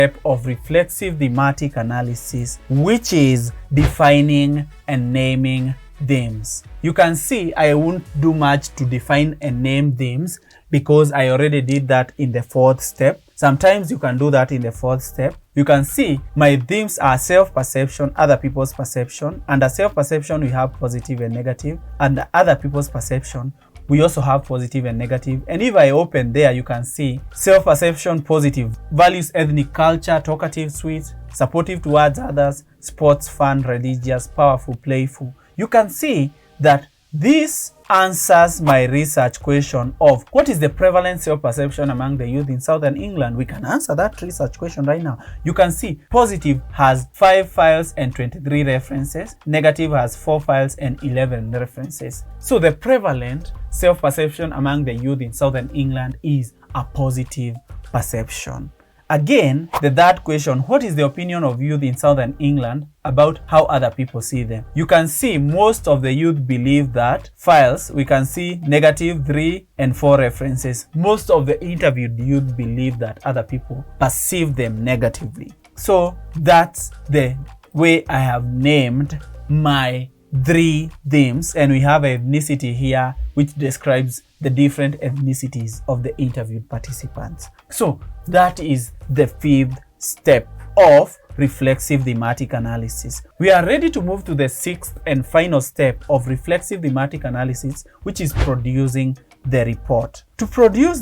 step of reflexive thematic analysis, which is defining and naming themes. You can see I won't do much to define and name themes because I already did that in the fourth step. Sometimes you can do that in the fourth step. You can see my themes are self-perception, other people's perception. Under self-perception, we have positive and negative. Under other people's perception, we also have positive and negative. And if I open there, you can see self-perception positive, values ethnic culture, talkative, sweet, supportive towards others, sports, fun, religious, powerful, playful. You can see that this answers my research question of what is the prevalent self-perception among the youth in Southern England. We can answer that research question right now. You can see positive has 5 files and 23 references. Negative has 4 files and 11 references. So the prevalent self-perception among the youth in Southern England is a positive perception. Again, the third question, what is the opinion of youth in Southern England about how other people see them? You can see most of the youth believe that files, we can see negative 3 and 4 references. Most of the interviewed youth believe that other people perceive them negatively. So that's the way I have named my 3 themes, and we have ethnicity here which describes the different ethnicities of the interviewed participants. So that is the 5th step of reflexive thematic analysis. We are ready to move to the 6th and final step of reflexive thematic analysis, which is producing the report. To produce